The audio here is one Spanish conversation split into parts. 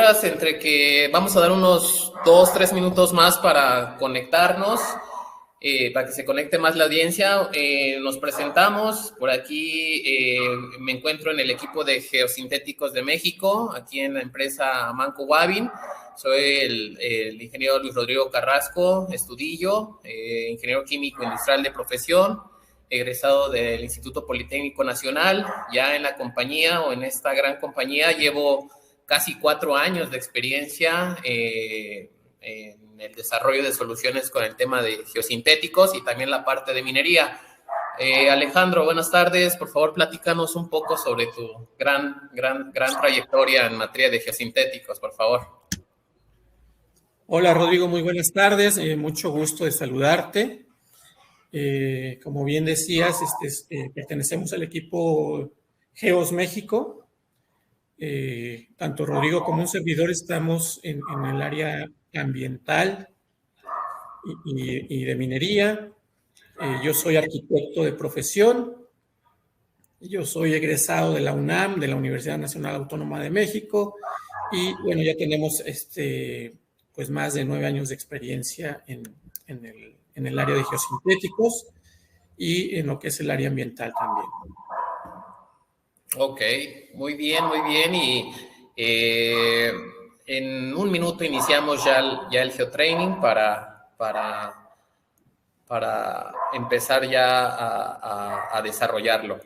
mientras, entre que vamos a dar unos 2, 3 minutos más para conectarnos, para que se conecte más la audiencia, nos presentamos. Por aquí me encuentro en el equipo de Geosintéticos de México, aquí en la empresa Manco Wavin. Soy el ingeniero Luis Rodrigo Carrasco Estudillo, ingeniero químico industrial de profesión, egresado del Instituto Politécnico Nacional. Ya en la compañía o en esta gran compañía llevo casi 4 años de experiencia en el desarrollo de soluciones con el tema de geosintéticos y también la parte de minería. Alejandro, buenas tardes. Por favor, platícanos un poco sobre tu gran trayectoria en materia de geosintéticos, por favor. Hola, Rodrigo, muy buenas tardes. Mucho gusto de saludarte. Como bien decías, pertenecemos al equipo Geos México. Tanto Rodrigo como un servidor estamos en el área ambiental y de minería. Yo soy arquitecto de profesión. Yo soy egresado de la UNAM, de la Universidad Nacional Autónoma de México. Y bueno, ya tenemos pues más de 9 años de experiencia en el área de geosintéticos y en lo que es el área ambiental también. Ok, muy bien, muy bien. Y en un minuto iniciamos ya el geotraining para empezar ya a desarrollarlo.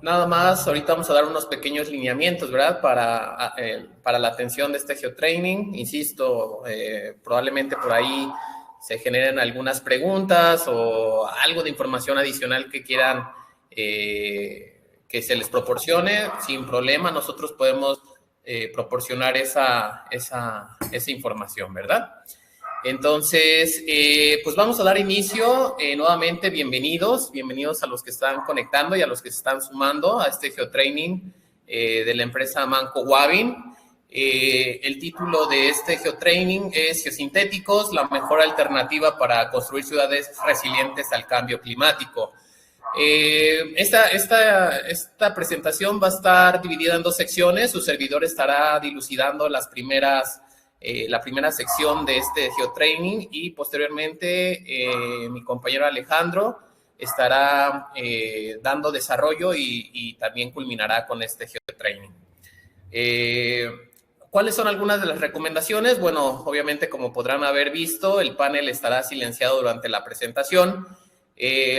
Nada más, ahorita vamos a dar unos pequeños lineamientos, ¿verdad? Para la atención de este geotraining. Insisto, probablemente por ahí se generen algunas preguntas o algo de información adicional que quieran que se les proporcione. Sin problema, nosotros podemos proporcionar esa información, ¿verdad? Entonces, pues vamos a dar inicio. Nuevamente, bienvenidos a los que están conectando y a los que se están sumando a este geotraining de la empresa Manco Wavin. El título de este geotraining es Geosintéticos, la mejor alternativa para construir ciudades resilientes al cambio climático. Esta presentación va a estar dividida en 2 secciones. Su servidor estará dilucidando la primera sección de este geotraining y posteriormente mi compañero Alejandro estará dando desarrollo y también culminará con este geotraining. ¿Cuáles son algunas de las recomendaciones? Bueno, obviamente, como podrán haber visto, el panel estará silenciado durante la presentación.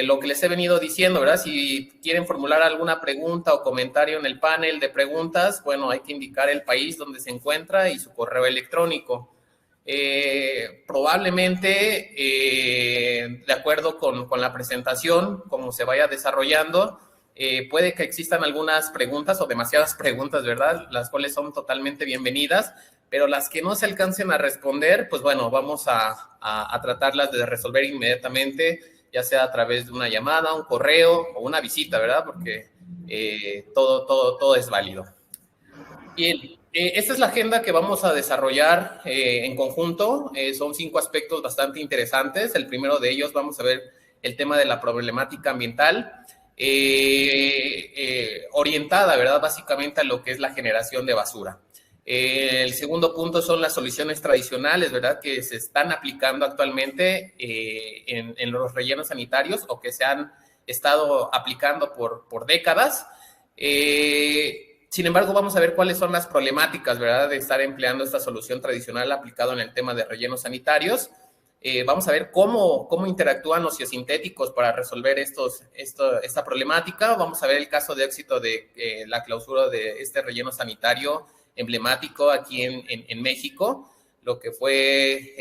Lo que les he venido diciendo, ¿verdad? Si quieren formular alguna pregunta o comentario en el panel de preguntas, bueno, hay que indicar el país donde se encuentra y su correo electrónico. Probablemente, de acuerdo con la presentación, como se vaya desarrollando, puede que existan algunas preguntas o demasiadas preguntas, ¿verdad? Las cuales son totalmente bienvenidas, pero las que no se alcancen a responder, pues bueno, vamos a tratarlas de resolver inmediatamente, ya sea a través de una llamada, un correo o una visita, ¿verdad? Porque todo es válido. Bien, esta es la agenda que vamos a desarrollar en conjunto. Son 5 aspectos bastante interesantes. El primero de ellos vamos a ver el tema de la problemática ambiental, orientada, ¿verdad? Básicamente a lo que es la generación de basura. El segundo punto son las soluciones tradicionales, ¿verdad? Que se están aplicando actualmente en los rellenos sanitarios o que se han estado aplicando por décadas. Sin embargo, vamos a ver cuáles son las problemáticas, ¿verdad? De estar empleando esta solución tradicional aplicada en el tema de rellenos sanitarios. Vamos a ver cómo interactúan los geosintéticos para resolver esta problemática. Vamos a ver el caso de éxito de la clausura de este relleno sanitario emblemático aquí en México, lo que fue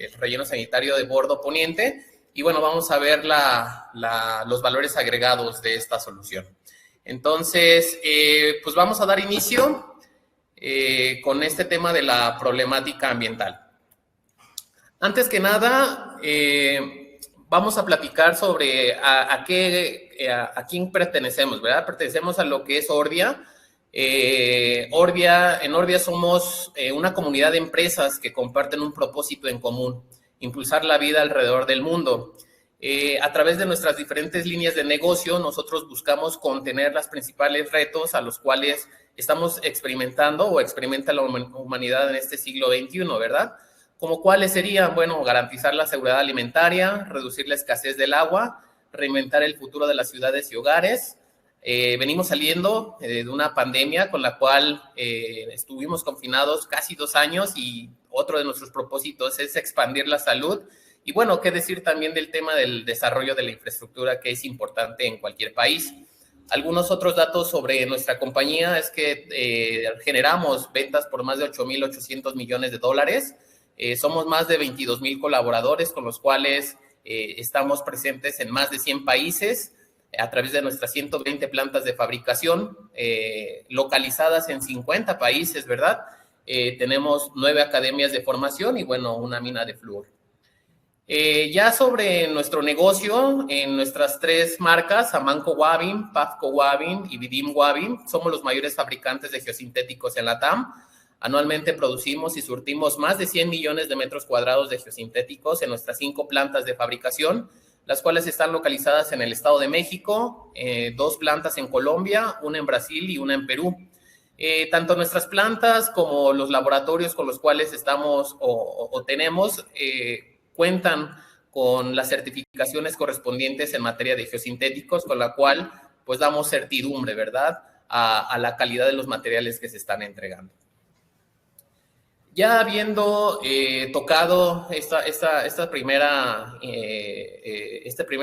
el relleno sanitario de Bordo Poniente. Y bueno, vamos a ver los valores agregados de esta solución. Entonces, pues vamos a dar inicio con este tema de la problemática ambiental. Antes que nada, vamos a platicar sobre a quién pertenecemos, ¿verdad? Pertenecemos a lo que es Orbia. En Orbia somos una comunidad de empresas que comparten un propósito en común: impulsar la vida alrededor del mundo. A través de nuestras diferentes líneas de negocio, nosotros buscamos contener los principales retos a los cuales estamos experimentando o experimenta la humanidad en este siglo XXI, ¿verdad? ¿Como cuáles serían? Bueno, garantizar la seguridad alimentaria, reducir la escasez del agua, reinventar el futuro de las ciudades y hogares. Venimos saliendo de una pandemia con la cual estuvimos confinados casi 2 años y otro de nuestros propósitos es expandir la salud. Y bueno, qué decir también del tema del desarrollo de la infraestructura, que es importante en cualquier país. Algunos otros datos sobre nuestra compañía es que generamos ventas por más de 8,800 millones de dólares. Somos más de 22,000 colaboradores con los cuales estamos presentes en más de 100 países a través de nuestras 120 plantas de fabricación, localizadas en 50 países, ¿verdad? Tenemos 9 academias de formación y, bueno, una mina de flúor. Ya sobre nuestro negocio, en nuestras 3 marcas, Amanco Wavin, Pafco Wavin y Vidim Wavin, somos los mayores fabricantes de geosintéticos en la TAM. Anualmente producimos y surtimos más de 100 millones de metros cuadrados de geosintéticos en nuestras 5 plantas de fabricación, las cuales están localizadas en el Estado de México, 2 plantas en Colombia, una en Brasil y una en Perú. Tanto nuestras plantas como los laboratorios con los cuales estamos o tenemos cuentan con las certificaciones correspondientes en materia de geosintéticos, con la cual pues damos certidumbre, ¿verdad?, a la calidad de los materiales que se están entregando. Ya habiendo tocado este primer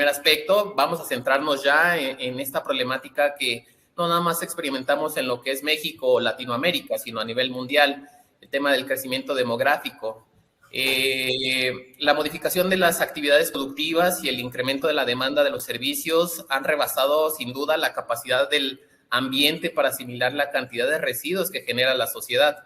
aspecto, vamos a centrarnos ya en esta problemática que no nada más experimentamos en lo que es México o Latinoamérica, sino a nivel mundial, el tema del crecimiento demográfico. La modificación de las actividades productivas y el incremento de la demanda de los servicios han rebasado sin duda la capacidad del ambiente para asimilar la cantidad de residuos que genera la sociedad.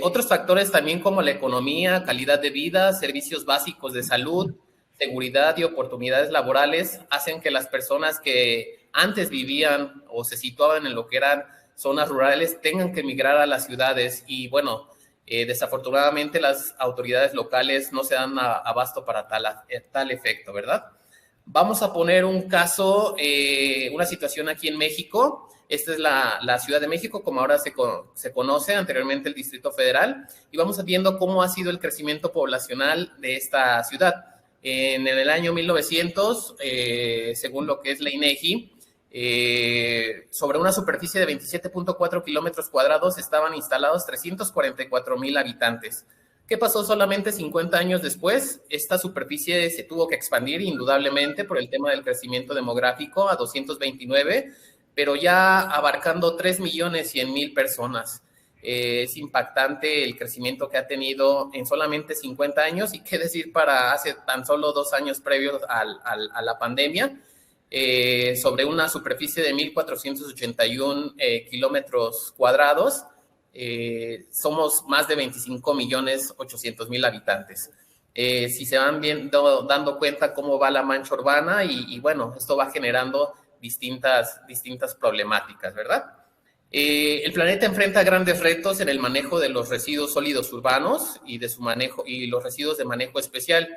Otros factores también como la economía, calidad de vida, servicios básicos de salud, seguridad y oportunidades laborales hacen que las personas que antes vivían o se situaban en lo que eran zonas rurales tengan que emigrar a las ciudades y bueno, desafortunadamente las autoridades locales no se dan abasto para tal efecto, ¿verdad? Vamos a poner un caso, una situación aquí en México. Esta es la Ciudad de México, como ahora se conoce, anteriormente el Distrito Federal, y vamos viendo cómo ha sido el crecimiento poblacional de esta ciudad. En el año 1900, según lo que es la INEGI, sobre una superficie de 27.4 kilómetros cuadrados estaban instalados 344,000 habitantes. ¿Qué pasó solamente 50 años después? Esta superficie se tuvo que expandir indudablemente por el tema del crecimiento demográfico a 229, pero ya abarcando 3,100,000 personas. Es impactante el crecimiento que ha tenido en solamente 50 años y qué decir para hace tan solo 2 años previos a la pandemia. Sobre una superficie de 1,481 kilómetros cuadrados, somos más de 25,800,000 habitantes. Si se van dando cuenta cómo va la mancha urbana y bueno, esto va generando distintas problemáticas, ¿verdad? El planeta enfrenta grandes retos en el manejo de los residuos sólidos urbanos y de su manejo y los residuos de manejo especial.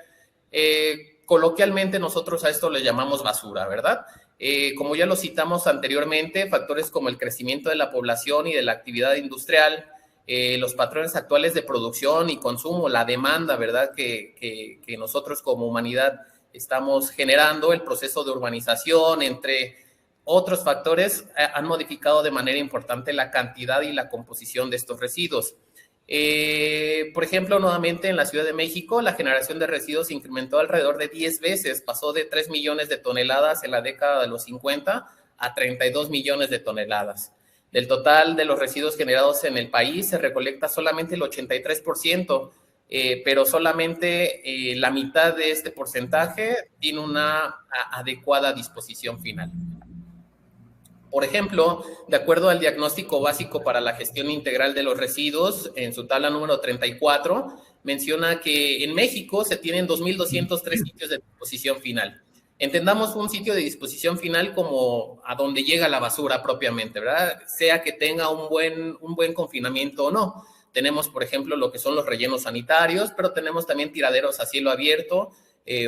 Coloquialmente nosotros a esto le llamamos basura, ¿verdad? Como ya lo citamos anteriormente, factores como el crecimiento de la población y de la actividad industrial, los patrones actuales de producción y consumo, la demanda, ¿verdad?, que nosotros como humanidad estamos generando, el proceso de urbanización, entre otros factores, han modificado de manera importante la cantidad y la composición de estos residuos. Por ejemplo, nuevamente en la Ciudad de México, la generación de residuos se incrementó alrededor de 10 veces, pasó de 3 millones de toneladas en la década de los 50 a 32 millones de toneladas. Del total de los residuos generados en el país se recolecta solamente el 83%, pero solamente la mitad de este porcentaje tiene una adecuada disposición final. Por ejemplo, de acuerdo al diagnóstico básico para la gestión integral de los residuos, en su tabla número 34, menciona que en México se tienen 2,203 sitios de disposición final. Entendamos un sitio de disposición final como a donde llega la basura propiamente, ¿verdad? Sea que tenga un buen confinamiento o no. Tenemos, por ejemplo, lo que son los rellenos sanitarios, pero tenemos también tiraderos a cielo abierto,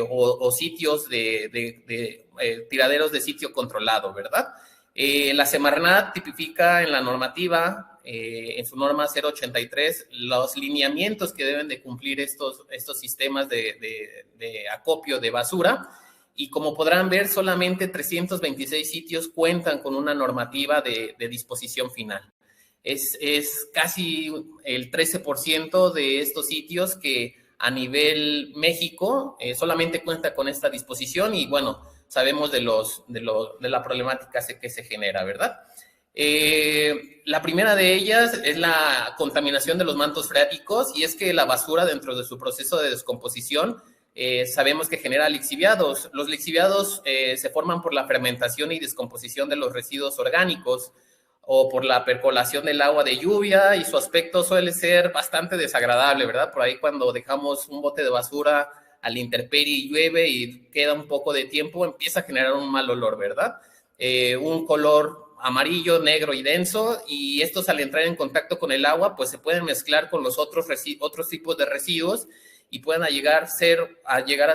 o sitios de tiraderos de sitio controlado, ¿verdad? La Semarnat tipifica en la normativa, en su norma 083, los lineamientos que deben de cumplir estos sistemas de acopio de basura, y como podrán ver, solamente 326 sitios cuentan con una normativa de disposición final. Es casi el 13% de estos sitios que a nivel México solamente cuenta con esta disposición, y bueno, sabemos de la problemática que se genera, ¿verdad? La primera de ellas es la contaminación de los mantos freáticos, y es que la basura, dentro de su proceso de descomposición, sabemos que genera lixiviados. Los lixiviados se forman por la fermentación y descomposición de los residuos orgánicos o por la percolación del agua de lluvia, y su aspecto suele ser bastante desagradable, ¿verdad? Por ahí, cuando dejamos un bote de basura a la intemperie y llueve y queda un poco de tiempo, empieza a generar un mal olor, ¿verdad? Un color amarillo, negro y denso, y estos, al entrar en contacto con el agua, pues se pueden mezclar con los otros tipos de residuos, y pueden llegar a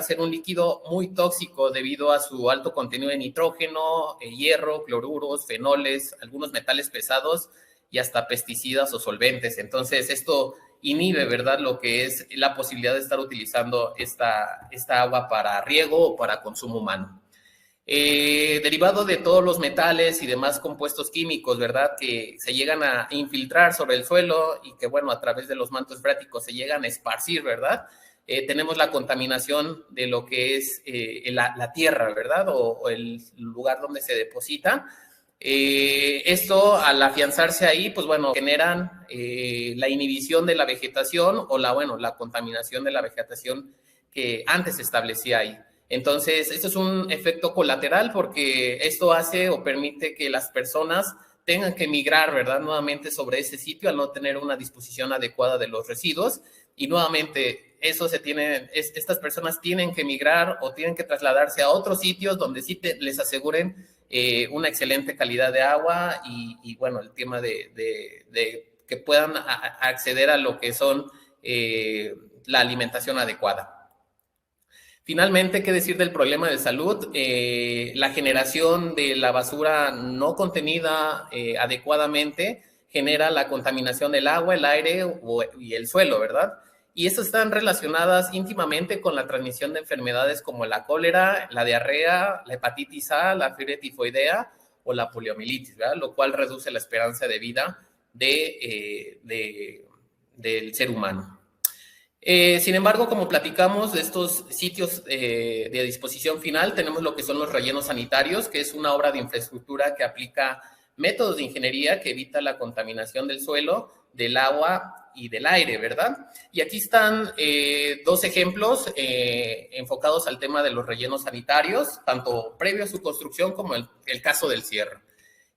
ser un líquido muy tóxico debido a su alto contenido de nitrógeno, hierro, cloruros, fenoles, algunos metales pesados y hasta pesticidas o solventes. Entonces, esto inhibe, ¿verdad?, lo que es la posibilidad de estar utilizando esta agua para riego o para consumo humano. Derivado de todos los metales y demás compuestos químicos, ¿verdad?, que se llegan a infiltrar sobre el suelo y que, bueno, a través de los mantos freáticos se llegan a esparcir, ¿verdad? Tenemos la contaminación de lo que es la tierra, ¿verdad?, o el lugar donde se deposita. Esto, al afianzarse ahí, pues bueno, generan la inhibición de la vegetación o la contaminación de la vegetación que antes se establecía ahí. Entonces, esto es un efecto colateral, porque esto hace o permite que las personas tengan que migrar, ¿verdad?, nuevamente sobre ese sitio al no tener una disposición adecuada de los residuos, y nuevamente estas personas tienen que migrar o tienen que trasladarse a otros sitios donde sí les aseguren una excelente calidad de agua y bueno, el tema de que puedan acceder a lo que son la alimentación adecuada. Finalmente, ¿qué decir del problema de salud? La generación de la basura no contenida adecuadamente genera la contaminación del agua, el aire y el suelo, ¿verdad? Y estas están relacionadas íntimamente con la transmisión de enfermedades como la cólera, la diarrea, la hepatitis A, la fiebre tifoidea o la poliomielitis, ¿verdad?, lo cual reduce la esperanza de vida del ser humano. Sin embargo, como platicamos de estos sitios de disposición final, tenemos lo que son los rellenos sanitarios, que es una obra de infraestructura que aplica métodos de ingeniería que evita la contaminación del suelo, del agua y del aire, ¿verdad? Y aquí están dos ejemplos enfocados al tema de los rellenos sanitarios, tanto previo a su construcción como el caso del cierre.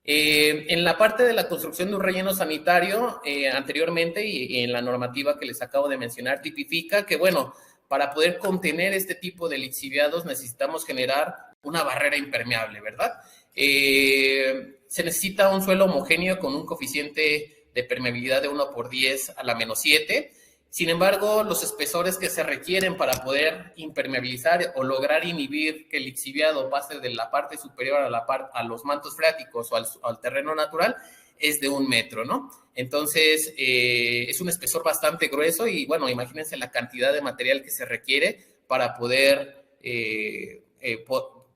En la parte de la construcción de un relleno sanitario, anteriormente y en la normativa que les acabo de mencionar, tipifica que, bueno, para poder contener este tipo de lixiviados necesitamos generar una barrera impermeable, ¿verdad? Se necesita un suelo homogéneo con un coeficiente de permeabilidad de 1/10 a la -7. Sin embargo, los espesores que se requieren para poder impermeabilizar o lograr inhibir que el lixiviado pase de la parte superior a los mantos freáticos o al terreno natural es de 1 metro, ¿no? Entonces, es un espesor bastante grueso y, bueno, imagínense la cantidad de material que se requiere para poder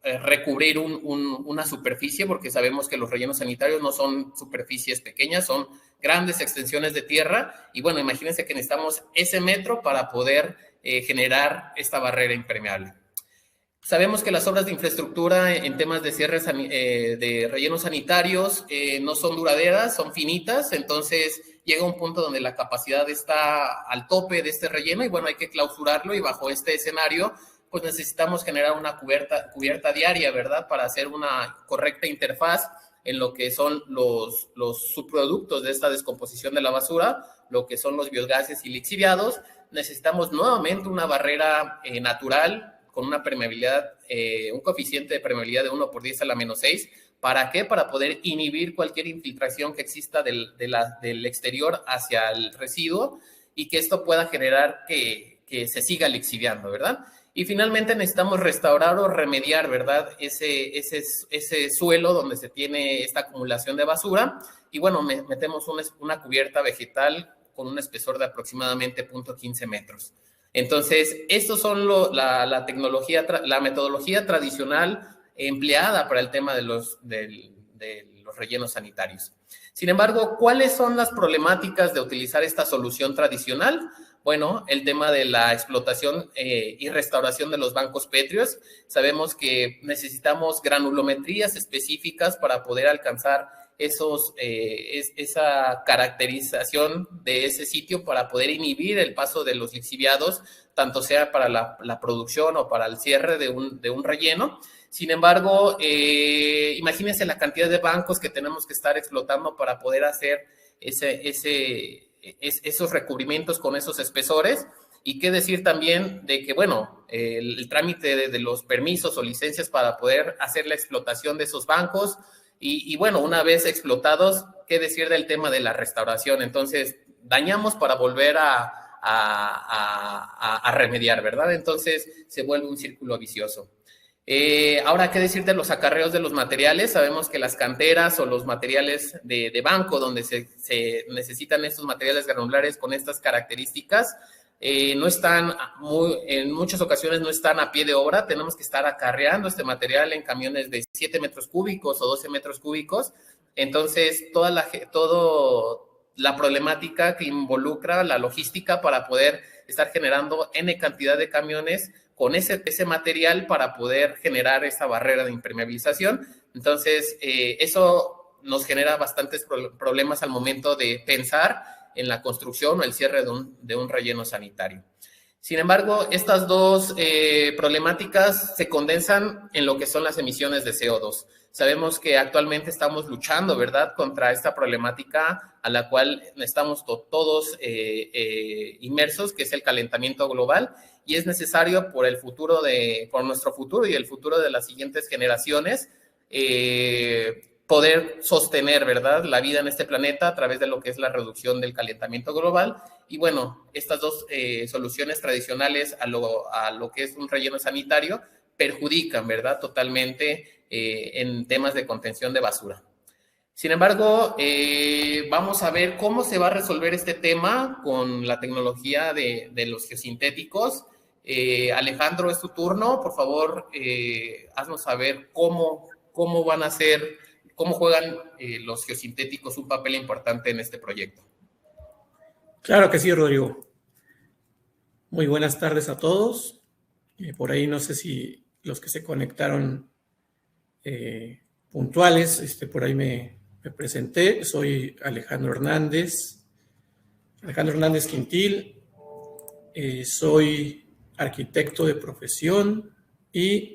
recubrir una superficie, porque sabemos que los rellenos sanitarios no son superficies pequeñas, son grandes extensiones de tierra, y bueno, imagínense que necesitamos ese metro para poder generar esta barrera impermeable. Sabemos que las obras de infraestructura en temas de cierres de rellenos sanitarios no son duraderas, son finitas, entonces llega un punto donde la capacidad está al tope de este relleno y bueno, hay que clausurarlo, y bajo este escenario pues necesitamos generar una cubierta diaria, ¿verdad?, para hacer una correcta interfaz en lo que son los subproductos de esta descomposición de la basura, lo que son los biosgases y lixiviados. Necesitamos nuevamente una barrera natural con una permeabilidad, un coeficiente de permeabilidad de 1/10 a la -6. ¿Para qué? Para poder inhibir cualquier infiltración que exista del exterior hacia el residuo y que esto pueda generar que se siga lixiviando, ¿verdad? Y finalmente necesitamos restaurar o remediar, ¿verdad? Ese suelo donde se tiene esta acumulación de basura. Y bueno, metemos una cubierta vegetal con un espesor de aproximadamente 0.15 metros. Entonces, estos son la metodología tradicional empleada para el tema de los rellenos sanitarios. Sin embargo, ¿cuáles son las problemáticas de utilizar esta solución tradicional? Bueno, el tema de la explotación y restauración de los bancos pétreos. Sabemos que necesitamos granulometrías específicas para poder alcanzar esa caracterización de ese sitio para poder inhibir el paso de los lixiviados, tanto sea para la producción o para el cierre de un relleno. Sin embargo, imagínense la cantidad de bancos que tenemos que estar explotando para poder hacer esos recubrimientos con esos espesores. Y qué decir también de que, bueno, el trámite de los permisos o licencias para poder hacer la explotación de esos bancos. Y bueno, una vez explotados, qué decir del tema de la restauración. Entonces, dañamos para volver a remediar, ¿verdad? Entonces, se vuelve un círculo vicioso. Ahora, ¿qué decir de los acarreos de los materiales? Sabemos que las canteras o los materiales de banco donde se necesitan estos materiales granulares con estas características, no están en muchas ocasiones no están a pie de obra. Tenemos que estar acarreando este material en camiones de 7 metros cúbicos o 12 metros cúbicos. Entonces, toda la problemática que involucra la logística para poder estar generando N cantidad de camiones con ese material para poder generar esa barrera de impermeabilización. Entonces, eso nos genera bastantes problemas al momento de pensar en la construcción o el cierre de un relleno sanitario. Sin embargo, estas dos problemáticas se condensan en lo que son las emisiones de CO2. Sabemos que actualmente estamos luchando, ¿verdad?, contra esta problemática a la cual estamos todos inmersos, que es el calentamiento global, y es necesario por nuestro futuro y el futuro de las siguientes generaciones poder sostener, ¿verdad?, la vida en este planeta a través de lo que es la reducción del calentamiento global. Y bueno, estas dos soluciones tradicionales a lo que es un relleno sanitario perjudican, ¿verdad?, totalmente en temas de contención de basura. Sin embargo, vamos a ver cómo se va a resolver este tema con la tecnología de los geosintéticos. Alejandro, es tu turno. Por favor, haznos saber cómo van a ser, cómo juegan los geosintéticos un papel importante en este proyecto. Claro que sí, Rodrigo. Muy buenas tardes a todos. Por ahí no sé si los que se conectaron puntuales, por ahí me presenté. Soy Alejandro Hernández Quintil. Soy arquitecto de profesión y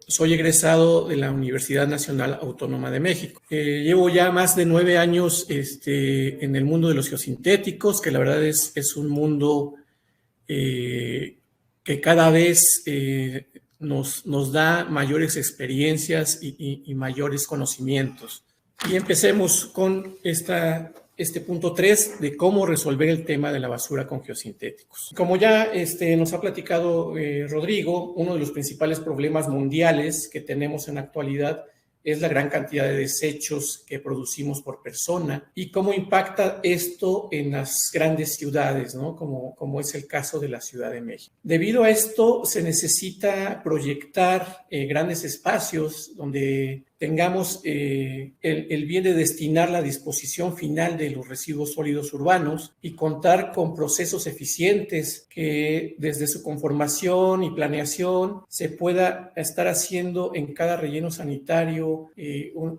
soy egresado de la Universidad Nacional Autónoma de México. Llevo ya más de 9 años en el mundo de los geosintéticos, que la verdad es un mundo que cada vez nos da mayores experiencias y mayores conocimientos. Y empecemos con este punto 3 de cómo resolver el tema de la basura con geosintéticos. Como ya nos ha platicado Rodrigo, uno de los principales problemas mundiales que tenemos en la actualidad es la gran cantidad de desechos que producimos por persona y cómo impacta esto en las grandes ciudades, ¿no? Como es el caso de la Ciudad de México. Debido a esto, se necesita proyectar grandes espacios donde tengamos el bien de destinar la disposición final de los residuos sólidos urbanos y contar con procesos eficientes que desde su conformación y planeación se pueda estar haciendo en cada relleno sanitario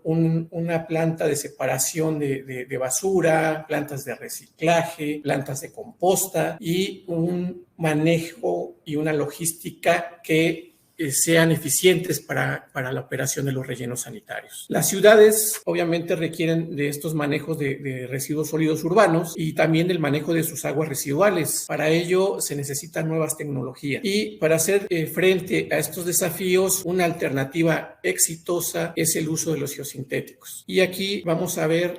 una planta de separación de basura, plantas de reciclaje, plantas de composta y un manejo y una logística que sean eficientes para la operación de los rellenos sanitarios. Las ciudades obviamente requieren de estos manejos de residuos sólidos urbanos y también del manejo de sus aguas residuales. Para ello se necesitan nuevas tecnologías y para hacer frente a estos desafíos, una alternativa exitosa es el uso de los geosintéticos. Y aquí vamos a ver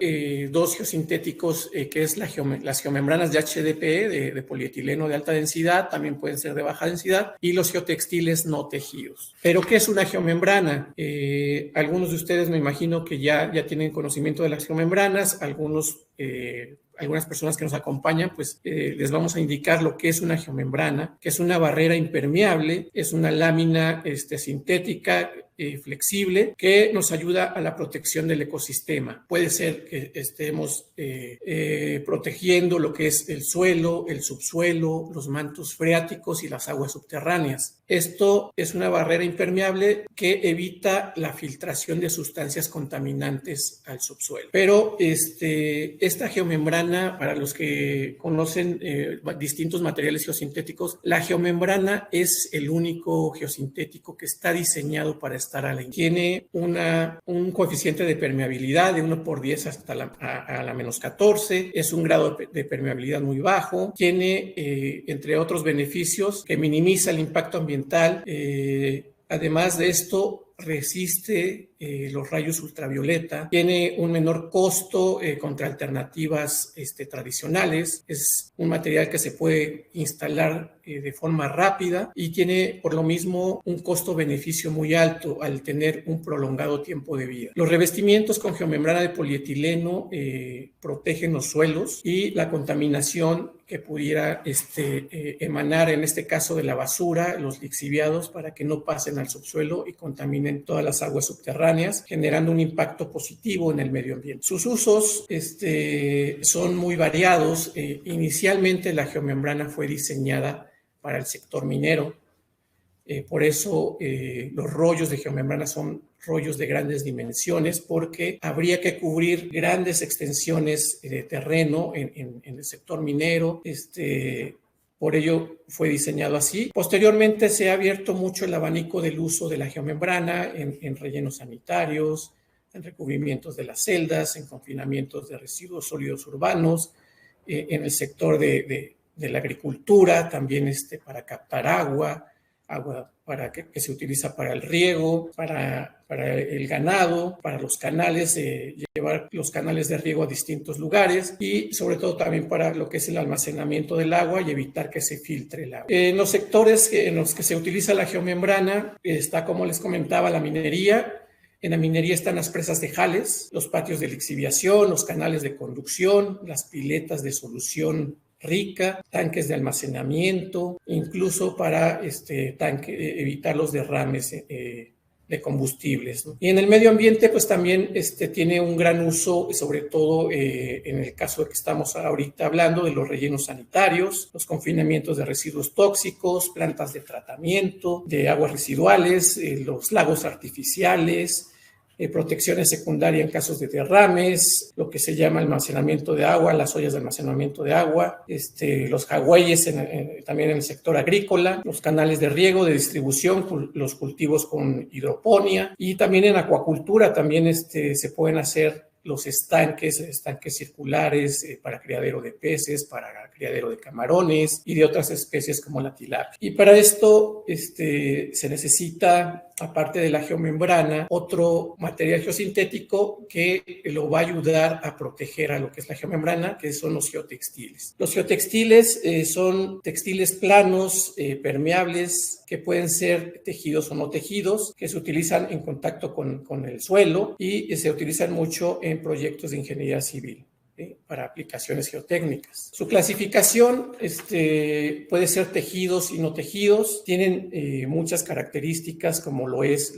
dos geosintéticos que es las geomembranas de HDPE, de polietileno de alta densidad, también pueden ser de baja densidad, y los geotextiles no tejidos. Pero, ¿qué es una geomembrana? Algunos de ustedes me imagino que ya tienen conocimiento de las geomembranas, algunas personas que nos acompañan, pues les vamos a indicar lo que es una geomembrana, que es una barrera impermeable, es una lámina sintética, flexible, que nos ayuda a la protección del ecosistema. Puede ser que estemos protegiendo lo que es el suelo, el subsuelo, los mantos freáticos y las aguas subterráneas. Esto es una barrera impermeable que evita la filtración de sustancias contaminantes al subsuelo. Pero esta geomembrana, para los que conocen distintos materiales geosintéticos, la geomembrana es el único geosintético que está diseñado para estar a la tiene un coeficiente de permeabilidad de 1/10 hasta a la menos 14, es un grado de permeabilidad muy bajo, tiene entre otros beneficios que minimiza el impacto ambiental, además de esto resiste los rayos ultravioleta, tiene un menor costo contra alternativas tradicionales, es un material que se puede instalar de forma rápida y tiene por lo mismo un costo-beneficio muy alto al tener un prolongado tiempo de vida. Los revestimientos con geomembrana de polietileno protegen los suelos y la contaminación que pudiera emanar en este caso de la basura, los lixiviados, para que no pasen al subsuelo y contaminen todas las aguas subterráneas, generando un impacto positivo en el medio ambiente. Sus usos son muy variados. Inicialmente la geomembrana fue diseñada para el sector minero. Por eso los rollos de geomembrana son rollos de grandes dimensiones, porque habría que cubrir grandes extensiones de terreno en el sector minero. Por ello fue diseñado así. Posteriormente se ha abierto mucho el abanico del uso de la geomembrana en rellenos sanitarios, en recubrimientos de las celdas, en confinamientos de residuos sólidos urbanos, en el sector de la agricultura, también para captar agua para que se utiliza para el riego, para el ganado, para los canales, llevar los canales de riego a distintos lugares y sobre todo también para lo que es el almacenamiento del agua y evitar que se filtre el agua. En los sectores en los que se utiliza la geomembrana está, como les comentaba, la minería. En la minería están las presas de jales, los patios de lixiviación, los canales de conducción, las piletas de solución rica, tanques de almacenamiento, incluso para evitar los derrames de combustibles, ¿no? Y en el medio ambiente, pues también tiene un gran uso, sobre todo en el caso de que estamos ahorita hablando de los rellenos sanitarios, los confinamientos de residuos tóxicos, plantas de tratamiento de aguas residuales, los lagos artificiales, protecciones secundarias en casos de derrames, lo que se llama almacenamiento de agua, las ollas de almacenamiento de agua, los jagüeyes también en el sector agrícola, los canales de riego, de distribución, los cultivos con hidroponía y también en acuacultura también se pueden hacer los estanques circulares para criadero de peces, para criadero de camarones y de otras especies como la tilapia. Y para esto se necesita, aparte de la geomembrana, otro material geosintético que lo va a ayudar a proteger a lo que es la geomembrana, que son los geotextiles. Los geotextiles son textiles planos, permeables, que pueden ser tejidos o no tejidos, que se utilizan en contacto con el suelo y se utilizan mucho en proyectos de ingeniería civil, para aplicaciones geotécnicas. Su clasificación puede ser tejidos y no tejidos. Tienen muchas características, como lo es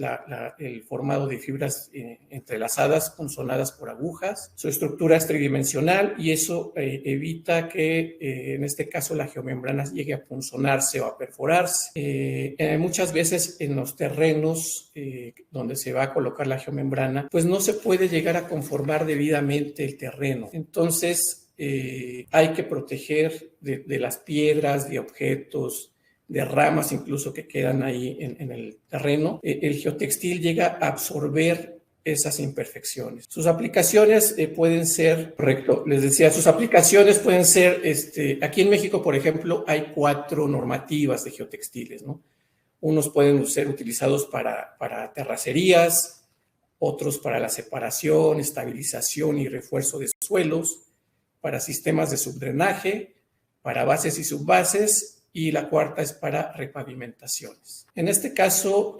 el formado de fibras entrelazadas, punzonadas por agujas. Su estructura es tridimensional y eso evita que, en este caso, la geomembrana llegue a punzonarse o a perforarse. Muchas veces en los terrenos donde se va a colocar la geomembrana, pues no se puede llegar a conformar debidamente el terreno. Entonces, hay que proteger de las piedras, de objetos, ramas incluso que quedan ahí en el terreno, el geotextil llega a absorber esas imperfecciones. Sus aplicaciones pueden ser, correcto, les decía, sus aplicaciones pueden ser, aquí en México, por ejemplo, hay 4 normativas de geotextiles, ¿no? Unos pueden ser utilizados para terracerías, otros para la separación, estabilización y refuerzo de suelos, para sistemas de subdrenaje, para bases y subbases, y la cuarta es para repavimentaciones. En este caso,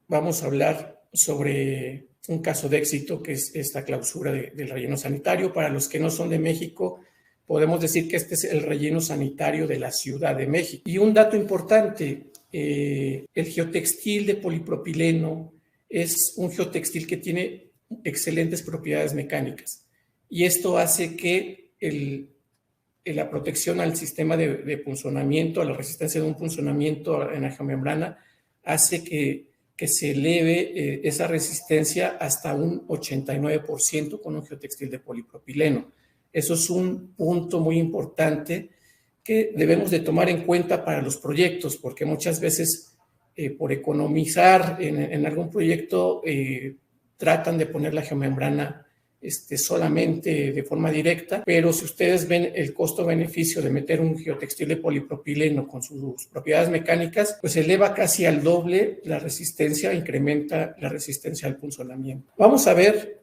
vamos a hablar sobre un caso de éxito, que es esta clausura del relleno sanitario. Para los que no son de México, podemos decir que este es el relleno sanitario de la Ciudad de México. Y un dato importante, el geotextil de polipropileno es un geotextil que tiene excelentes propiedades mecánicas, y esto hace que la protección al sistema de punzonamiento, a la resistencia de un punzonamiento en la geomembrana, hace que se eleve esa resistencia hasta un 89% con un geotextil de polipropileno. Eso es un punto muy importante que debemos de tomar en cuenta para los proyectos, porque muchas veces por economizar en algún proyecto tratan de poner la geomembrana solamente de forma directa, pero si ustedes ven el costo-beneficio de meter un geotextil de polipropileno con sus propiedades mecánicas, pues eleva casi al doble la resistencia, incrementa la resistencia al punzonamiento. Vamos a ver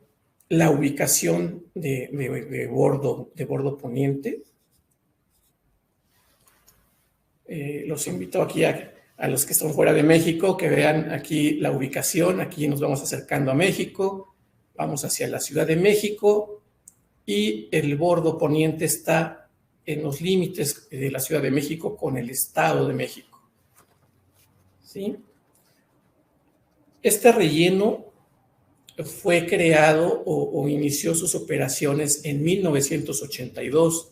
la ubicación de bordo poniente. Los invito aquí a los que están fuera de México que vean aquí la ubicación. Aquí nos vamos acercando a México. Vamos hacia la Ciudad de México y el bordo poniente está en los límites de la Ciudad de México con el Estado de México. ¿Sí? Este relleno fue creado o inició sus operaciones en 1982,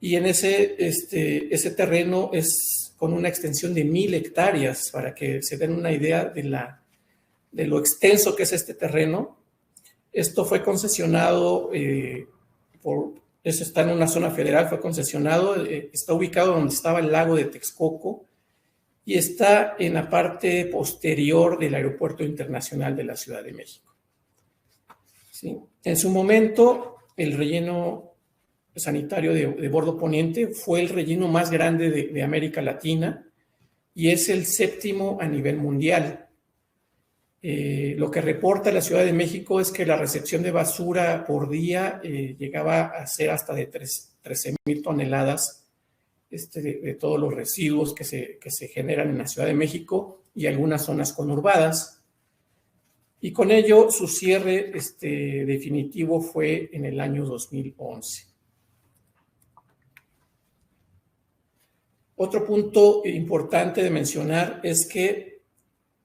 y en ese terreno es con una extensión de 1,000 hectáreas, para que se den una idea de lo extenso que es este terreno. Esto fue concesionado eso está en una zona federal, fue concesionado, está ubicado donde estaba el lago de Texcoco y está en la parte posterior del Aeropuerto Internacional de la Ciudad de México. ¿Sí? En su momento, el relleno sanitario de bordo poniente fue el relleno más grande de América Latina y es el 7º a nivel mundial. Lo que reporta la Ciudad de México es que la recepción de basura por día llegaba a ser hasta de 13,000 toneladas de todos los residuos que se generan en la Ciudad de México y algunas zonas conurbadas. Y con ello su cierre definitivo fue en el año 2011. Otro punto importante de mencionar es que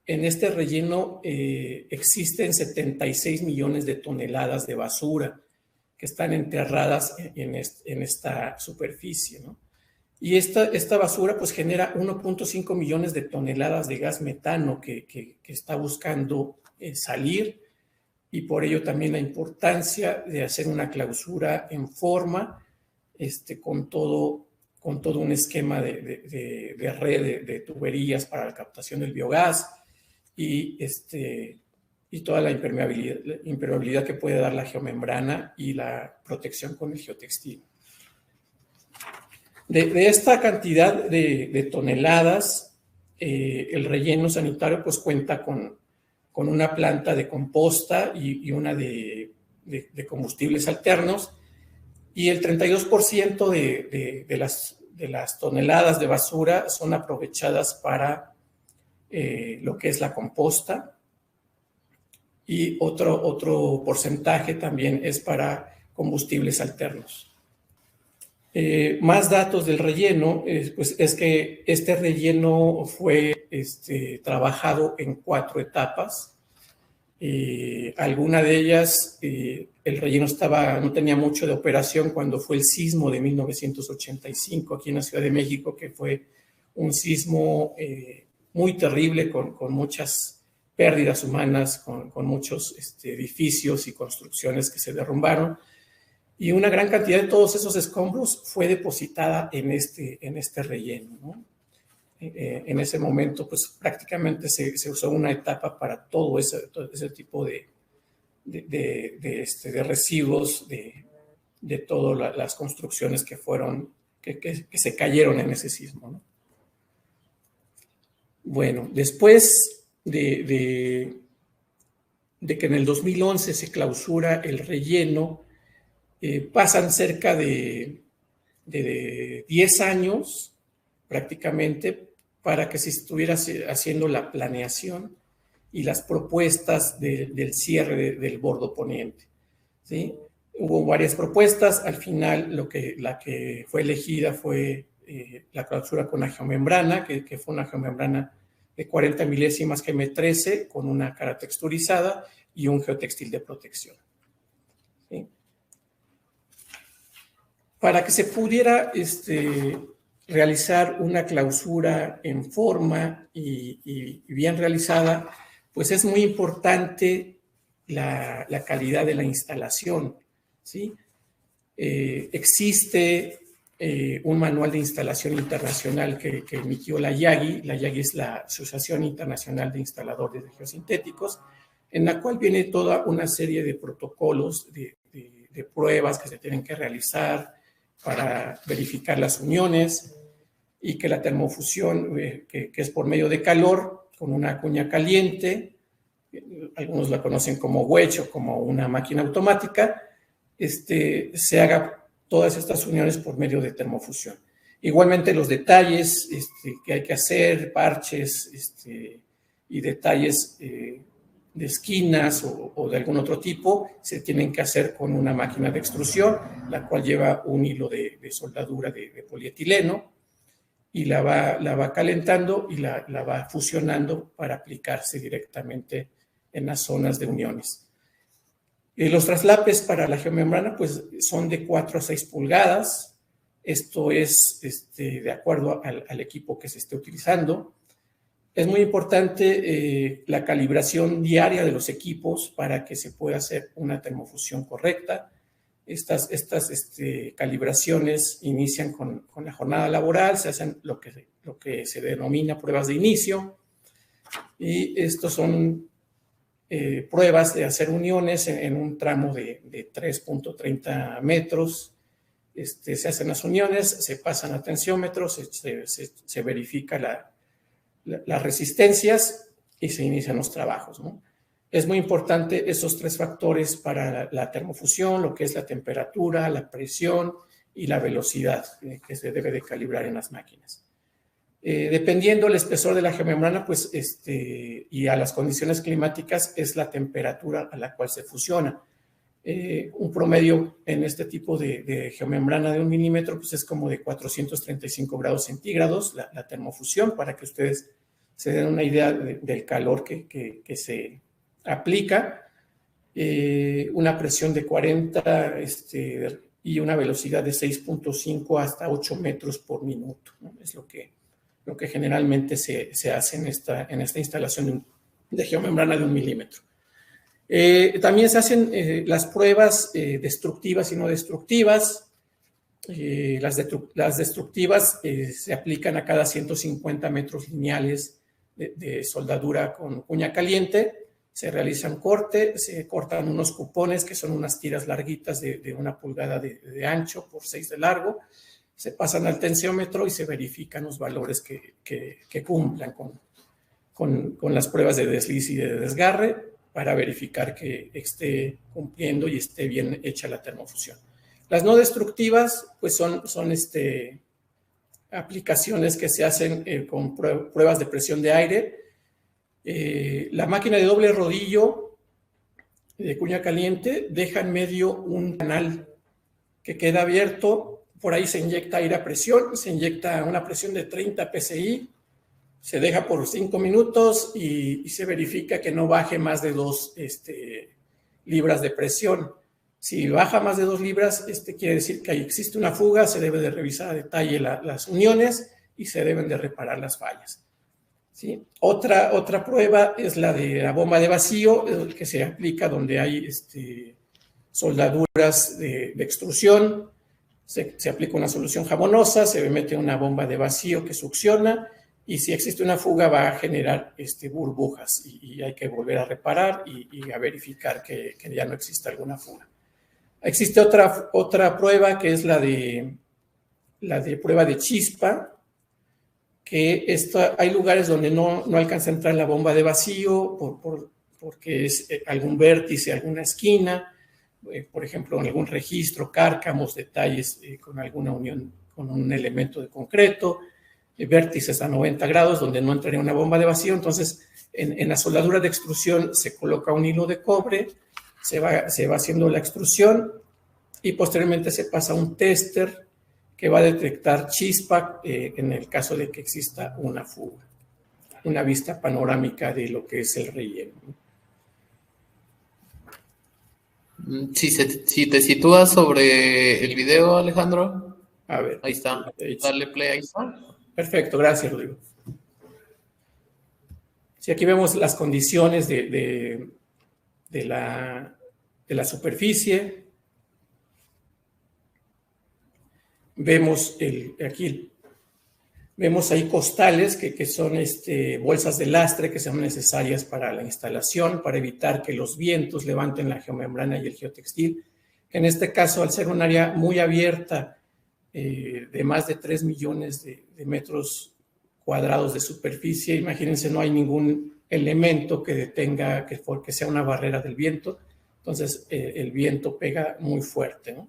en este relleno existen 76 millones de toneladas de basura que están enterradas en esta superficie, ¿no? Y esta basura pues genera 1.5 millones de toneladas de gas metano que está buscando salir, y por ello también la importancia de hacer una clausura en forma con todo un esquema de red de tuberías para la captación del biogás y toda la impermeabilidad que puede dar la geomembrana y la protección con el geotextil. De esta cantidad de toneladas, el relleno sanitario pues cuenta con una planta de composta y una de combustibles alternos, y el 32% de las toneladas de basura son aprovechadas para lo que es la composta, y otro porcentaje también es para combustibles alternos. Más datos del relleno, pues es que este relleno fue trabajado en 4 etapas. Alguna de ellas, el relleno no tenía mucho de operación cuando fue el sismo de 1985 aquí en la Ciudad de México, que fue un sismo muy terrible con muchas pérdidas humanas, con muchos edificios y construcciones que se derrumbaron, y una gran cantidad de todos esos escombros fue depositada en este relleno, ¿no? en ese momento, pues prácticamente se usó una etapa para todo ese tipo de residuos de todas las construcciones que se cayeron en ese sismo, ¿no? Bueno, después de que en el 2011 se clausura el relleno, pasan cerca de 10 años prácticamente para que se estuviera haciendo la planeación y las propuestas del cierre del bordo poniente, ¿sí? Hubo varias propuestas, al final la que fue elegida fue la clausura con la geomembrana, que fue una geomembrana de 40 milésimas GM13 con una cara texturizada y un geotextil de protección, ¿sí? Para que se pudiera realizar una clausura en forma y bien realizada, pues es muy importante la calidad de la instalación, ¿sí? Existe un manual de instalación internacional que emitió la IAGI. La IAGI es la Asociación Internacional de Instaladores de Geosintéticos, en la cual viene toda una serie de protocolos de pruebas que se tienen que realizar para verificar las uniones, y que la termofusión, que es por medio de calor, con una cuña caliente, algunos la conocen como wedge o como una máquina automática, se haga todas estas uniones por medio de termofusión. Igualmente los detalles que hay que hacer, parches y detalles de esquinas o de algún otro tipo, se tienen que hacer con una máquina de extrusión, la cual lleva un hilo de soldadura de polietileno, y la va calentando y la va fusionando para aplicarse directamente en las zonas de uniones. Los traslapes para la geomembrana pues son de 4 a 6 pulgadas. Esto es de acuerdo al equipo que se esté utilizando. Es muy importante la calibración diaria de los equipos para que se pueda hacer una termofusión correcta. Estas calibraciones inician con la jornada laboral, se hacen lo que se denomina pruebas de inicio, y estos son pruebas de hacer uniones en un tramo de 3.30 metros. Se hacen las uniones, se pasan a tensiómetros, se verifica las resistencias y se inician los trabajos, ¿no? Es muy importante esos 3 factores para la termofusión, lo que es la temperatura, la presión y la velocidad que se debe de calibrar en las máquinas. Dependiendo del espesor de la geomembrana, pues, y a las condiciones climáticas, es la temperatura a la cual se fusiona. Un promedio en este tipo de geomembrana de 1 milímetro, pues es como de 435 grados centígrados la termofusión, para que ustedes se den una idea del calor que se aplica. Una presión de 40 y una velocidad de 6.5 hasta 8 metros por minuto, ¿no? Es lo que generalmente se hace en esta instalación de geomembrana de 1 milímetro. También se hacen las pruebas destructivas y no destructivas. Las destructivas se aplican a cada 150 metros lineales de soldadura con cuña caliente. Se realiza un corte, se cortan unos cupones, que son unas tiras larguitas de 1 pulgada de ancho por 6 de largo. Se pasan al tensiómetro y se verifican los valores que cumplan con las pruebas de desliz y de desgarre, para verificar que esté cumpliendo y esté bien hecha la termofusión. Las no destructivas, pues son aplicaciones que se hacen con pruebas de presión de aire. La máquina de doble rodillo de cuña caliente deja en medio un canal que queda abierto. Por ahí se inyecta aire a presión, se inyecta una presión de 30 psi, se deja por 5 minutos y se verifica que no baje más de 2 libras de presión. Si baja más de 2 libras, quiere decir que ahí existe una fuga, se debe de revisar a detalle las uniones y se deben de reparar las fallas, ¿sí? Otra prueba es la de la bomba de vacío, que se aplica donde hay soldaduras de extrusión. Se aplica una solución jabonosa, se mete una bomba de vacío que succiona y si existe una fuga va a generar burbujas y hay que volver a reparar y a verificar que ya no existe alguna fuga. Existe otra prueba que es la de prueba de chispa, que hay lugares donde no alcanza a entrar la bomba de vacío porque es algún vértice, alguna esquina, por ejemplo, en algún registro, cárcamos, detalles con alguna unión con un elemento de concreto, vértices a 90 grados donde no entraría una bomba de vacío. Entonces, en la soldadura de extrusión se coloca un hilo de cobre, se va haciendo la extrusión y posteriormente se pasa a un tester que va a detectar chispa en el caso de que exista una fuga, una vista panorámica de lo que es el relleno. Si te sitúas sobre el video, Alejandro. A ver. Ahí está. Dale play, ahí está. Perfecto, gracias, Rodrigo. Sí, aquí vemos las condiciones de la superficie. Vemos vemos ahí costales que son bolsas de lastre que son necesarias para la instalación, para evitar que los vientos levanten la geomembrana y el geotextil. En este caso, al ser un área muy abierta, de más de 3 millones de metros cuadrados de superficie, imagínense, no hay ningún elemento que detenga, que sea una barrera del viento. Entonces, el viento pega muy fuerte, ¿no?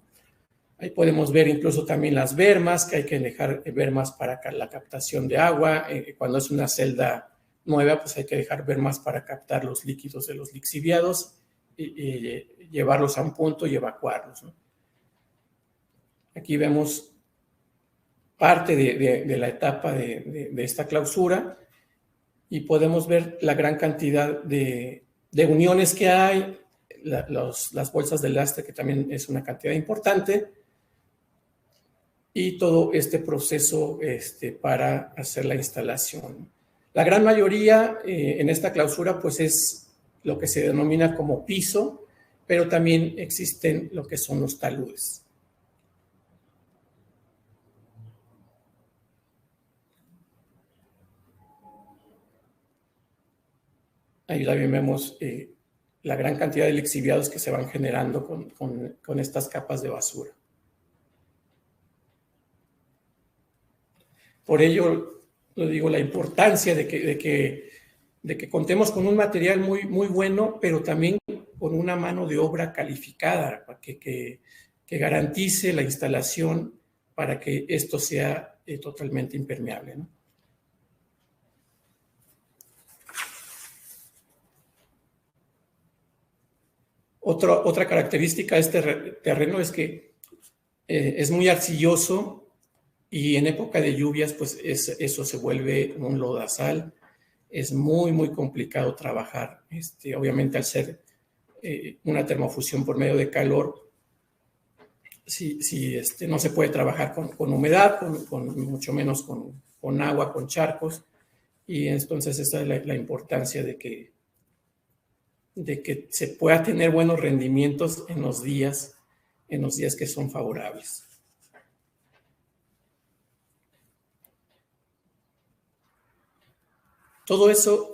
Ahí podemos ver incluso también las bermas, que hay que dejar bermas para la captación de agua. Cuando es una celda nueva, pues hay que dejar bermas para captar los líquidos de los lixiviados y llevarlos a un punto y evacuarlos, ¿no? Aquí vemos parte de la etapa de esta clausura y podemos ver la gran cantidad de uniones que hay, las bolsas de lastre, que también es una cantidad importante, y todo este proceso para hacer la instalación. La gran mayoría en esta clausura pues es lo que se denomina como piso, pero también existen lo que son los taludes. Ahí también vemos la gran cantidad de lixiviados que se van generando con estas capas de basura. Por ello, lo digo, la importancia de que contemos con un material muy, muy bueno, pero también con una mano de obra calificada, que garantice la instalación para que esto sea totalmente impermeable, ¿no? Otra característica de este terreno es que es muy arcilloso y en época de lluvias, pues eso se vuelve un lodazal. Es muy, muy complicado trabajar. Obviamente, al ser una termofusión por medio de calor, no se puede trabajar con humedad, mucho menos con agua, con charcos. Y entonces esa es la importancia de que se pueda tener buenos rendimientos en los días que son favorables. Todo eso,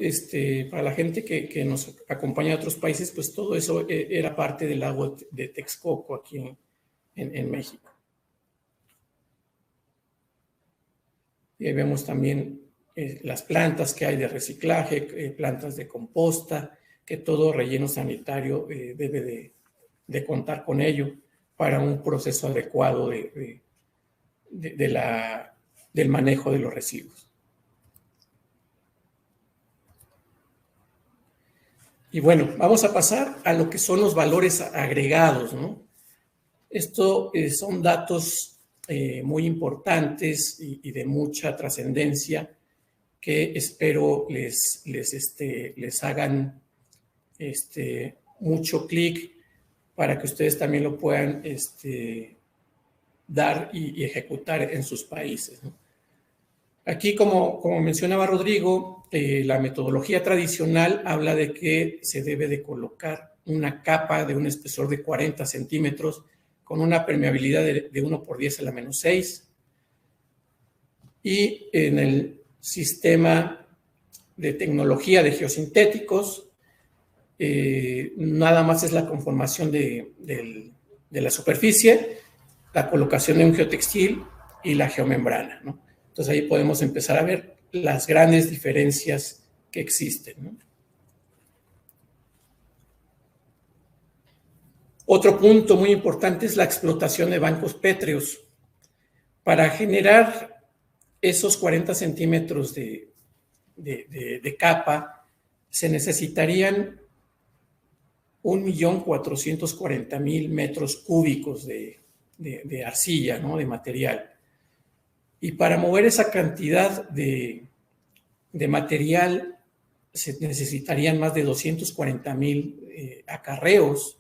para la gente que nos acompaña de otros países, pues todo eso era parte del lago de Texcoco aquí en México. Y ahí vemos también las plantas que hay de reciclaje, plantas de composta, que todo relleno sanitario debe de contar con ello para un proceso adecuado del manejo de los residuos. Y bueno, vamos a pasar a lo que son los valores agregados, ¿no? Esto son datos muy importantes y de mucha trascendencia que espero les hagan mucho clic para que ustedes también lo puedan dar y ejecutar en sus países, ¿no? Aquí, como mencionaba Rodrigo, la metodología tradicional habla de que se debe de colocar una capa de un espesor de 40 centímetros con una permeabilidad de 1 por 10 a la menos 6. Y en el sistema de tecnología de geosintéticos. Nada más es la conformación de la superficie, la colocación de un geotextil y la geomembrana, ¿no? Entonces ahí podemos empezar a ver las grandes diferencias que existen, ¿no? Otro punto muy importante es la explotación de bancos pétreos. Para generar esos 40 centímetros de capa, se necesitarían 1.440.000 metros cúbicos de arcilla, ¿no? De material. Y para mover esa cantidad de material se necesitarían más de 240.000 acarreos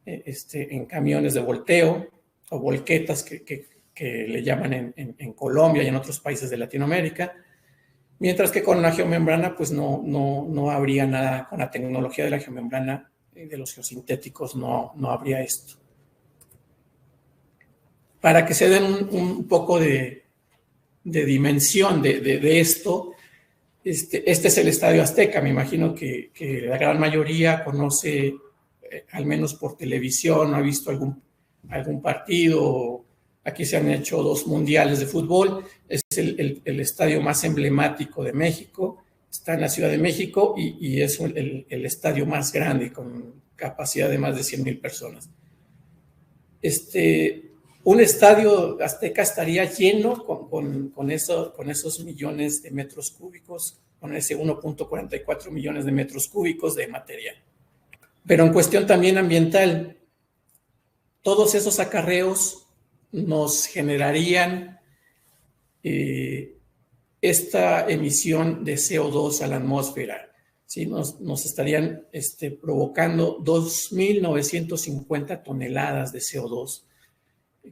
en camiones de volteo o volquetas que le llaman en Colombia y en otros países de Latinoamérica, mientras que con la geomembrana pues no habría nada. Con la tecnología de la geomembrana de los geosintéticos no habría esto. Para que se den un poco de dimensión de esto, este es el Estadio Azteca. Me imagino que la gran mayoría conoce, al menos por televisión, ha visto algún partido. Aquí se han hecho 2 mundiales de fútbol. Es el estadio más emblemático de México. Está en la Ciudad de México y es el estadio más grande, con capacidad de más de 100,000 personas. Un estadio Azteca estaría lleno con esos millones de metros cúbicos, con ese 1.44 millones de metros cúbicos de material. Pero en cuestión también ambiental, todos esos acarreos nos generarían esta emisión de CO2 a la atmósfera. ¿Sí? Nos estarían provocando 2.950 toneladas de CO2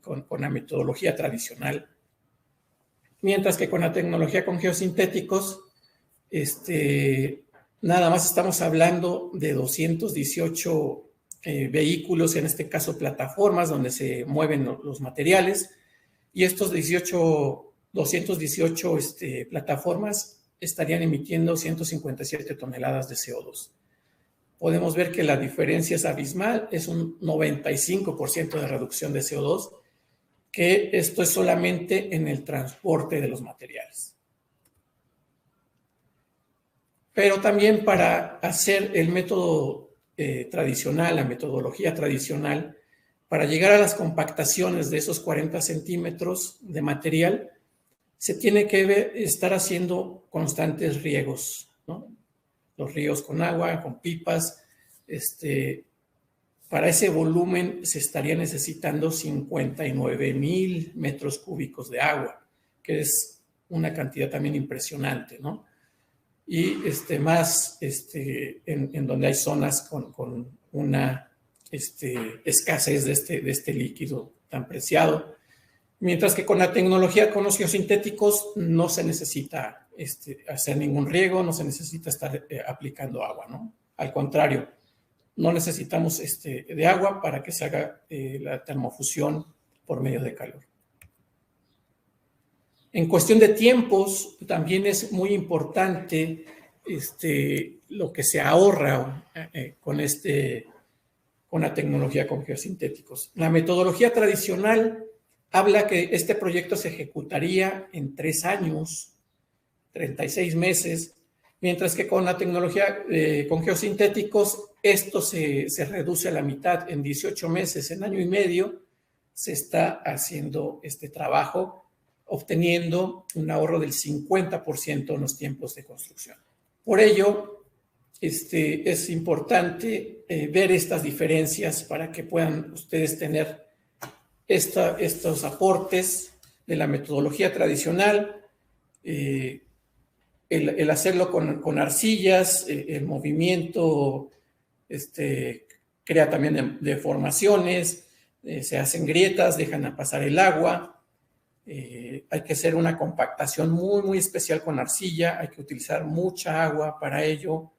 con la metodología tradicional. Mientras que con la tecnología con geosintéticos, nada más estamos hablando de 218 vehículos, en este caso plataformas, donde se mueven los materiales, y estos 218 plataformas estarían emitiendo 157 toneladas de CO2. Podemos ver que la diferencia es abismal, es un 95% de reducción de CO2, que esto es solamente en el transporte de los materiales. Pero también para hacer el método tradicional, la metodología tradicional, para llegar a las compactaciones de esos 40 centímetros de material, se tiene que estar haciendo constantes riegos, ¿no? Los ríos con agua, con pipas. Para ese volumen se estaría necesitando 59,000 metros cúbicos de agua, que es una cantidad también impresionante, ¿no? Y más en donde hay zonas con una escasez de este líquido tan preciado. Mientras que con la tecnología con los geosintéticos no se necesita hacer ningún riego, no se necesita estar aplicando agua, ¿no? Al contrario, no necesitamos de agua para que se haga la termofusión por medio de calor. En cuestión de tiempos, también es muy importante lo que se ahorra con la tecnología con geosintéticos. La metodología tradicional habla que este proyecto se ejecutaría en 3 años, 36 meses, mientras que con la tecnología con geosintéticos esto se reduce a la mitad. En 18 meses, en año y medio, se está haciendo este trabajo, obteniendo un ahorro del 50% en los tiempos de construcción. Por ello, es importante ver estas diferencias para que puedan ustedes tener estos aportes de la metodología tradicional, el hacerlo con arcillas, el movimiento crea también deformaciones, se hacen grietas, dejan pasar el agua. Hay que hacer una compactación muy, muy especial con arcilla, hay que utilizar mucha agua para ello,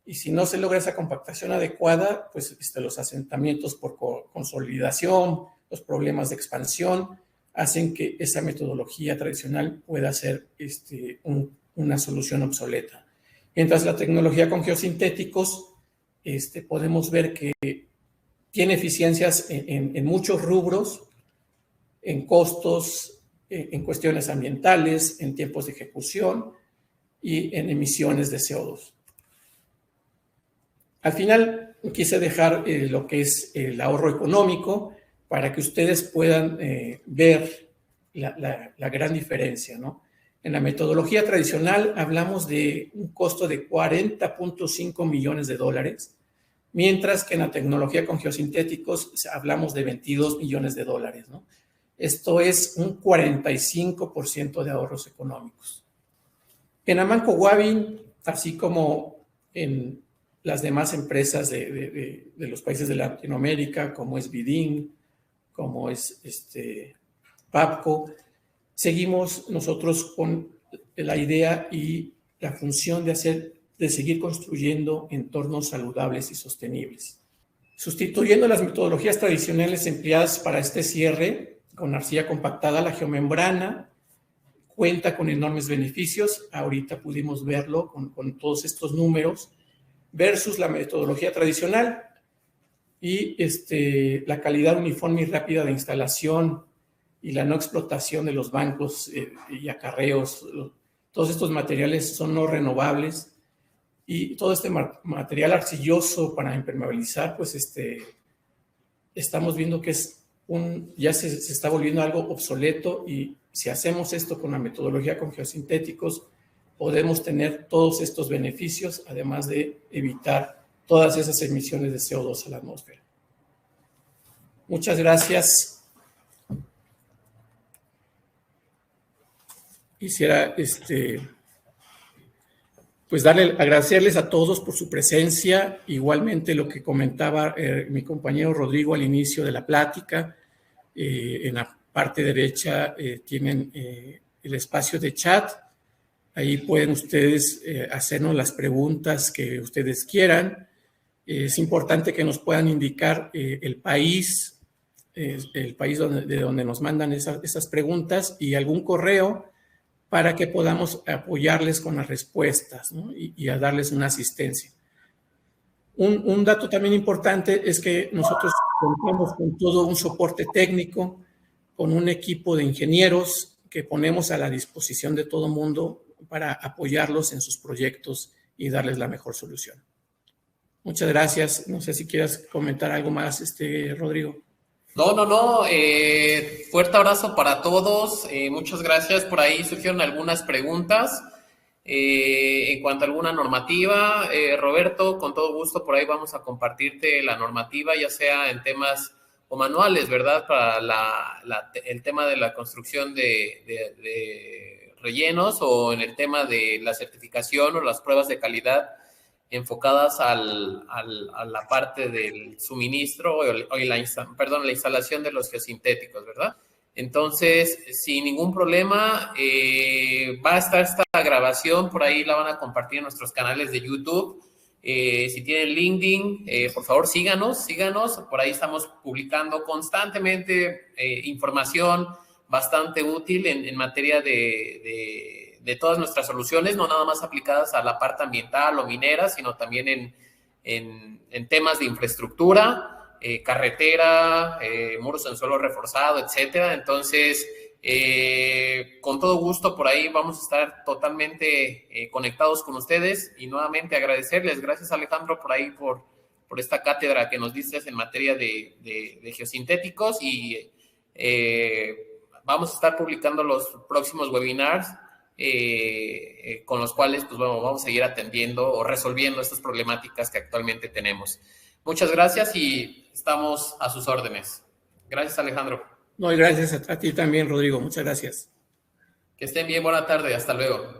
y si no se logra esa compactación adecuada, pues los asentamientos por consolidación, los problemas de expansión, hacen que esa metodología tradicional pueda ser un una solución obsoleta. Mientras la tecnología con geosintéticos, podemos ver que tiene eficiencias en muchos rubros, en costos, en cuestiones ambientales, en tiempos de ejecución y en emisiones de CO2. Al final quise dejar lo que es el ahorro económico para que ustedes puedan ver la gran diferencia, ¿no? En la metodología tradicional hablamos de un costo de 40.5 millones de dólares, mientras que en la tecnología con geosintéticos hablamos de 22 millones de dólares, ¿no? Esto es un 45% de ahorros económicos. En Amanco Wavin, así como en las demás empresas de los países de Latinoamérica, como es Vidin, como es PAPCO, seguimos nosotros con la idea y la función de seguir construyendo entornos saludables y sostenibles. Sustituyendo las metodologías tradicionales empleadas para este cierre, con arcilla compactada, la geomembrana cuenta con enormes beneficios. Ahorita pudimos verlo con todos estos números, versus la metodología tradicional y la calidad uniforme y rápida de instalación y la no explotación de los bancos y acarreos. Todos estos materiales son no renovables y todo este material arcilloso para impermeabilizar, pues estamos viendo que ya se está volviendo algo obsoleto, y si hacemos esto con la metodología con geosintéticos, podemos tener todos estos beneficios, además de evitar todas esas emisiones de CO2 a la atmósfera. Muchas gracias. Quisiera pues agradecerles a todos por su presencia. Igualmente lo que comentaba mi compañero Rodrigo al inicio de la plática, en la parte derecha tienen el espacio de chat. Ahí pueden ustedes hacernos las preguntas que ustedes quieran. Es importante que nos puedan indicar el país de donde nos mandan esas preguntas y algún correo para que podamos apoyarles con las respuestas, ¿no? y a darles una asistencia. Un dato también importante es que nosotros contamos con todo un soporte técnico, con un equipo de ingenieros que ponemos a la disposición de todo mundo para apoyarlos en sus proyectos y darles la mejor solución. Muchas gracias. No sé si quieras comentar algo más, Rodrigo. No. Fuerte abrazo para todos. Muchas gracias. Por ahí surgieron algunas preguntas en cuanto a alguna normativa. Roberto, con todo gusto, por ahí vamos a compartirte la normativa, ya sea en temas o manuales, ¿verdad? Para el tema de la construcción de rellenos, o en el tema de la certificación o las pruebas de calidad enfocadas a la parte del suministro o la instalación de los geosintéticos, ¿verdad? Entonces, sin ningún problema, va a estar esta grabación, por ahí la van a compartir en nuestros canales de YouTube. Si tienen LinkedIn, por favor síganos, por ahí estamos publicando constantemente información bastante útil en materia de todas nuestras soluciones, no nada más aplicadas a la parte ambiental o minera, sino también en temas de infraestructura, carretera, muros en suelo reforzado, etcétera. Entonces, con todo gusto por ahí vamos a estar totalmente conectados con ustedes, y nuevamente agradecerles. Gracias, Alejandro, por ahí por esta cátedra que nos diste en materia de geosintéticos, y vamos a estar publicando los próximos webinars con los cuales pues, vamos a seguir atendiendo o resolviendo estas problemáticas que actualmente tenemos. Muchas gracias y estamos a sus órdenes. Gracias, Alejandro. No, y gracias a ti también, Rodrigo. Muchas gracias. Que estén bien. Buena tarde. Hasta luego.